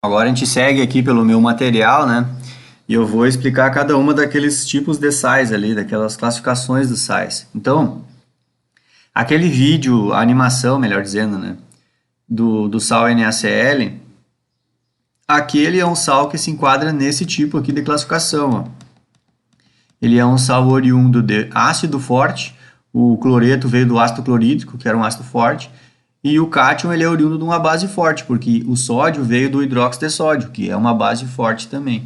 Agora a gente segue aqui pelo meu material, né? E eu vou explicar cada uma daqueles tipos de sais ali, daquelas classificações dos sais. Então, aquele vídeo, a animação, melhor dizendo, né? Do sal NaCl, aquele é um sal que se enquadra nesse tipo aqui de classificação, ó. Ele é um sal oriundo de ácido forte, o cloreto veio do ácido clorídrico, que era um ácido forte, e o cátion ele é oriundo de uma base forte, porque o sódio veio do hidróxido de sódio, que é uma base forte também.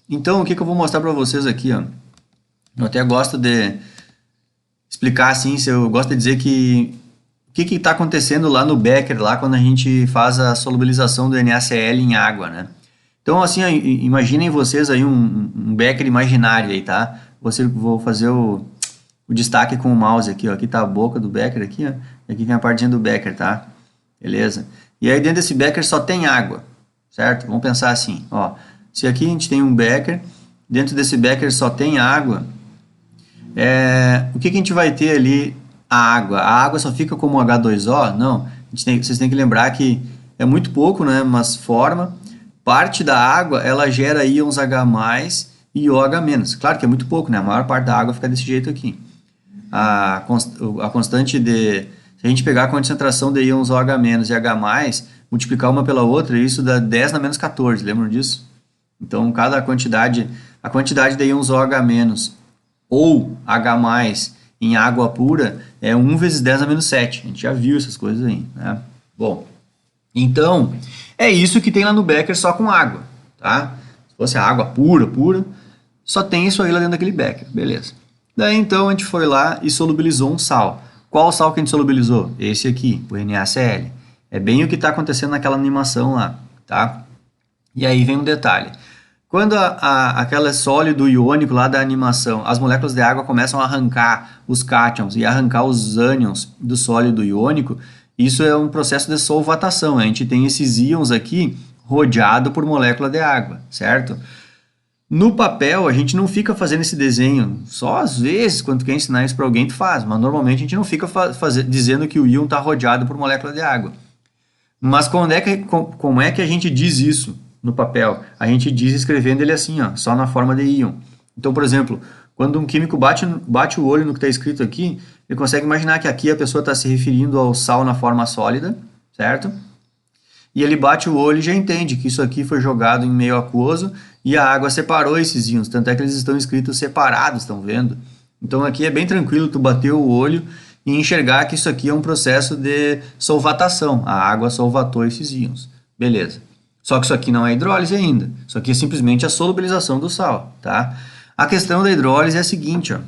Então, o que eu vou mostrar para vocês aqui, ó? Eu até gosto de explicar assim, eu gosto de dizer que o que está acontecendo lá no Becker, lá quando a gente faz a solubilização do NaCl em água, né? Então, assim, imaginem vocês aí um Becker imaginário aí, tá? Vou fazer o destaque com o mouse aqui, ó. Aqui tá a boca do Becker aqui, ó. E aqui tem a partezinha do Becker, tá? Beleza? E aí dentro desse Becker só tem água, certo? Vamos pensar assim, ó. Se aqui a gente tem um Becker, dentro desse Becker só tem água, o que a gente vai ter ali? A água. A água só fica como H2O? Não. Vocês têm que lembrar que é muito pouco, né? Mas forma. Parte da água, ela gera íons H+, e OH-. Claro que é muito pouco, né? A maior parte da água fica desse jeito aqui. A constante de... Se a gente pegar a concentração de íons OH- e H+, multiplicar uma pela outra, isso dá 10 na menos 14, lembram disso? Então, a quantidade de íons OH- ou H+ em água pura é 1 vezes 10 a menos 7. A gente já viu essas coisas aí, né? Bom, então, é isso que tem lá no Becker só com água, tá? Se fosse a água pura, só tem isso aí lá dentro daquele Becker, beleza. Daí, então, a gente foi lá e solubilizou um sal. Qual sal que a gente solubilizou? Esse aqui, o NaCl. É bem o que está acontecendo naquela animação lá, tá? E aí vem um detalhe. Quando aquele sólido iônico lá da animação, as moléculas de água começam a arrancar os cátions e arrancar os ânions do sólido iônico, isso é um processo de solvatação. A gente tem esses íons aqui rodeado por molécula de água, certo? No papel, a gente não fica fazendo esse desenho, só às vezes, quando tu quer ensinar isso para alguém, tu faz, mas normalmente a gente não fica dizendo que o íon está rodeado por molécula de água. Mas como é que a gente diz isso no papel? A gente diz escrevendo ele assim, ó, só na forma de íon. Então, por exemplo, quando um químico bate o olho no que está escrito aqui, ele consegue imaginar que aqui a pessoa está se referindo ao sal na forma sólida, certo? E ele bate o olho e já entende que isso aqui foi jogado em meio aquoso e a água separou esses íons, tanto é que eles estão escritos separados, estão vendo? Então aqui é bem tranquilo tu bater o olho e enxergar que isso aqui é um processo de solvatação. A água solvatou esses íons. Beleza. Só que isso aqui não é hidrólise ainda. Isso aqui é simplesmente a solubilização do sal, tá? A questão da hidrólise é a seguinte, ó.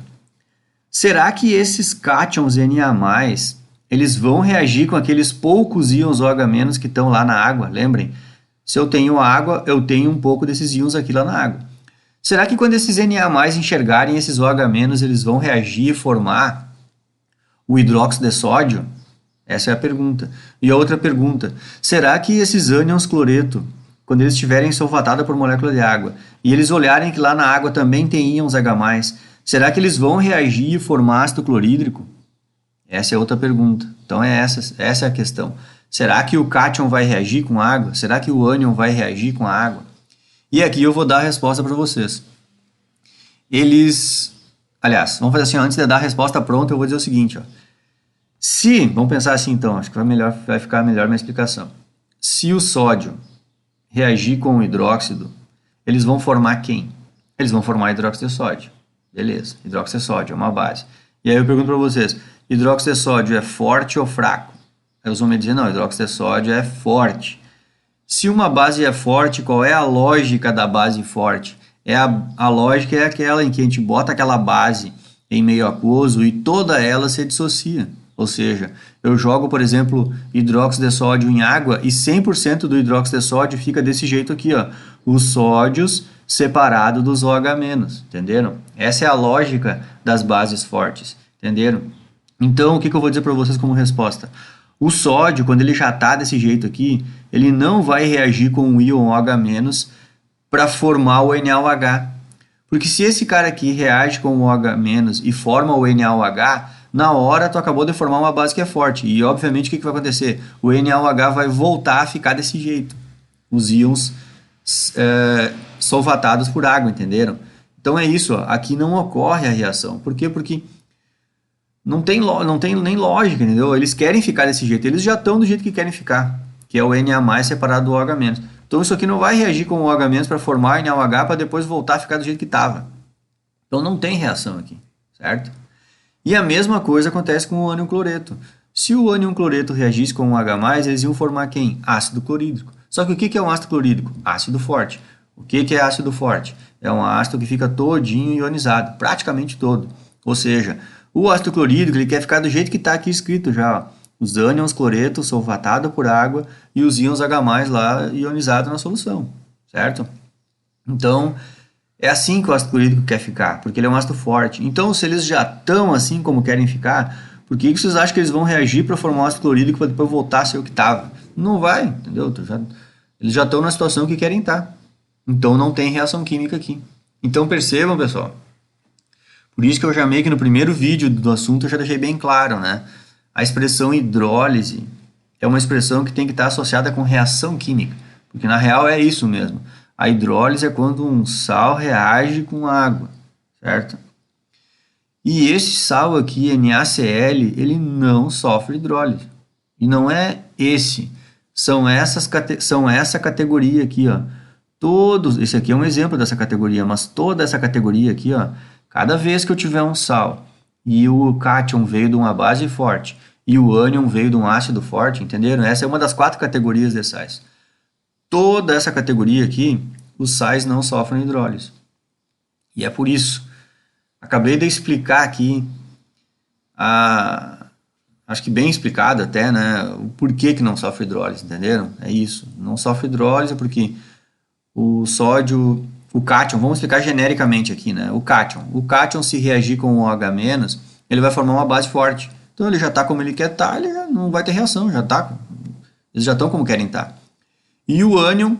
Será que esses cátions Na+, eles vão reagir com aqueles poucos íons OH- que estão lá na água? Lembrem, se eu tenho água, eu tenho um pouco desses íons aqui lá na água. Será que quando esses Na+ enxergarem esses OH-, eles vão reagir e formar o hidróxido de sódio? Essa é a pergunta. E a outra pergunta, será que esses ânions cloreto, quando eles estiverem solvatados por molécula de água, e eles olharem que lá na água também tem íons H+, será que eles vão reagir e formar ácido clorídrico? Essa é outra pergunta. Então essa é a questão. Será que o cátion vai reagir com a água? Será que o ânion vai reagir com a água? E aqui eu vou dar a resposta para vocês. Aliás, vamos fazer assim, antes de dar a resposta pronta, eu vou dizer o seguinte, ó. Vamos pensar assim então, acho que vai ficar melhor minha explicação. Se o sódio reagir com o hidróxido, eles vão formar quem? Eles vão formar hidróxido de sódio. Beleza, hidróxido de sódio é uma base. E aí eu pergunto para vocês, hidróxido de sódio é forte ou fraco? Aí eles vão me dizer, não, hidróxido de sódio é forte. Se uma base é forte, qual é a lógica da base forte? A lógica é aquela em que a gente bota aquela base em meio aquoso e toda ela se dissocia. Ou seja, eu jogo, por exemplo, hidróxido de sódio em água e 100% do hidróxido de sódio fica desse jeito aqui, ó, os sódios separados dos OH-, entenderam? Essa é a lógica das bases fortes, entenderam? Então, o que eu vou dizer para vocês como resposta? O sódio, quando ele já está desse jeito aqui, ele não vai reagir com o íon OH- para formar o NaOH. Porque se esse cara aqui reage com o OH- e forma o NaOH, na hora tu acabou de formar uma base que é forte. E obviamente o que vai acontecer? O NaOH vai voltar a ficar desse jeito. Os íons solvatados por água, entenderam? Então é isso, ó, aqui não ocorre a reação. Por quê? Porque não tem nem lógica, entendeu? Eles querem ficar desse jeito, eles já estão do jeito que querem ficar, que é o Na+ separado do OH-. Então isso aqui não vai reagir com o OH- para formar NaOH para depois voltar a ficar do jeito que estava. Então não tem reação aqui, certo? E a mesma coisa acontece com o ânion cloreto. Se o ânion cloreto reagisse com o H+, eles iam formar quem? Ácido clorídrico. Só que o que é um ácido clorídrico? Ácido forte. O que é ácido forte? É um ácido que fica todinho ionizado, praticamente todo. Ou seja, o ácido clorídrico ele quer ficar do jeito que está aqui escrito já. Ó. Os ânions cloreto solvatado por água e os íons H+ lá ionizados na solução, certo? Então, é assim que o ácido clorídrico quer ficar, porque ele é um ácido forte. Então, se eles já estão assim como querem ficar, por que vocês acham que eles vão reagir para formar um ácido clorídrico para depois voltar a ser o que estava? Não vai, entendeu? Eles já estão na situação que querem estar. Então, não tem reação química aqui. Então, percebam, pessoal. Por isso que eu já meio que no primeiro vídeo do assunto eu já deixei bem claro, né? A expressão hidrólise é uma expressão que tem que estar associada com reação química, porque na real é isso mesmo. A hidrólise é quando um sal reage com água, certo? E esse sal aqui, NaCl, ele não sofre hidrólise. E não é esse, são essa categoria aqui, ó. Esse aqui é um exemplo dessa categoria, mas toda essa categoria aqui, ó, cada vez que eu tiver um sal e o cátion veio de uma base forte e o ânion veio de um ácido forte, entenderam? Essa é uma das 4 categorias de sais. Toda essa categoria aqui, os sais não sofrem hidrólise. E é por isso. Acabei de explicar aqui, acho que bem explicado até, né? O porquê que não sofre hidrólise, entenderam? É isso. Não sofre hidrólise porque o sódio, o cátion, vamos explicar genericamente aqui, né? O cátion se reagir com o OH-, ele vai formar uma base forte. Então ele já está como ele quer estar, ele já não vai ter reação, eles já estão como querem estar. E o ânion,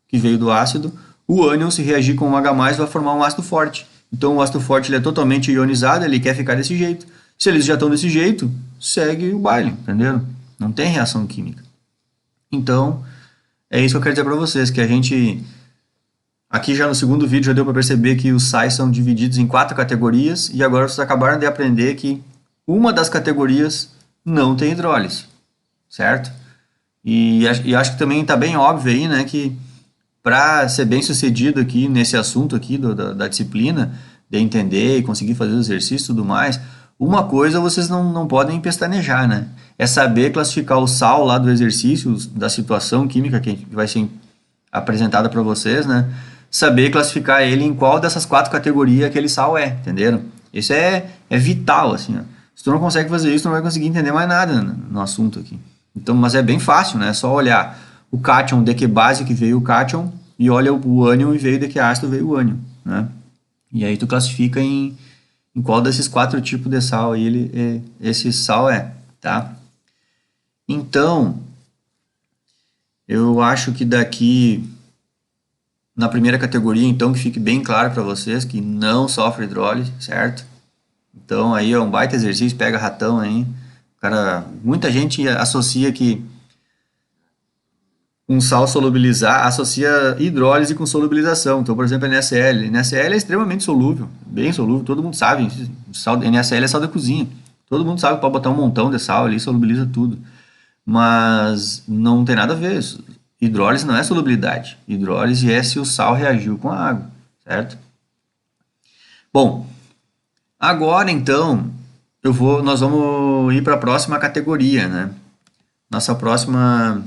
que veio do ácido, o ânion se reagir com o H+, vai formar um ácido forte. Então o ácido forte ele é totalmente ionizado, ele quer ficar desse jeito. Se eles já estão desse jeito, segue o baile, entenderam? Não tem reação química. Então, é isso que eu quero dizer para vocês, que a gente... Aqui já no segundo vídeo já deu para perceber que os sais são divididos em 4 categorias e agora vocês acabaram de aprender que uma das categorias não tem hidrólise, certo? E acho que também está bem óbvio aí, né, que para ser bem sucedido aqui nesse assunto aqui da disciplina, de entender e conseguir fazer os exercícios e tudo mais, uma coisa vocês não podem pestanejar, né? É saber classificar o sal lá do exercício, da situação química que vai ser apresentada para vocês, né? Saber classificar ele em qual dessas 4 categorias aquele sal é, entenderam? Isso é vital, assim, ó. Se tu não consegue fazer isso, tu não vai conseguir entender mais nada no assunto aqui. Então, mas é bem fácil, né? É só olhar o cátion, de que base que veio o cátion, e olha o ânion e veio de que ácido veio o ânion, né? E aí tu classifica em qual desses 4 tipos de sal aí esse sal é, tá? Então, eu acho que daqui, na primeira categoria, então, que fique bem claro para vocês que não sofre hidrólise, certo? Então, aí é um baita exercício, pega ratão aí. Cara, muita gente associa que um sal solubilizar, associa hidrólise com solubilização. Então, por exemplo, NaCl. NaCl é extremamente solúvel, bem solúvel, todo mundo sabe. NaCl é sal da cozinha. Todo mundo sabe que pode botar um montão de sal ali e solubiliza tudo. Mas não tem nada a ver. Hidrólise não é solubilidade. Hidrólise é se o sal reagiu com a água, certo? Bom, agora então nós vamos ir para a próxima categoria, né? Nossa próxima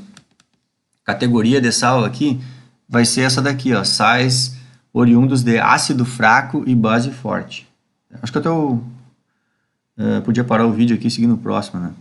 categoria de sal aqui vai ser essa daqui, ó, sais oriundos de ácido fraco e base forte. Acho que eu podia parar o vídeo aqui e seguir no próximo, né?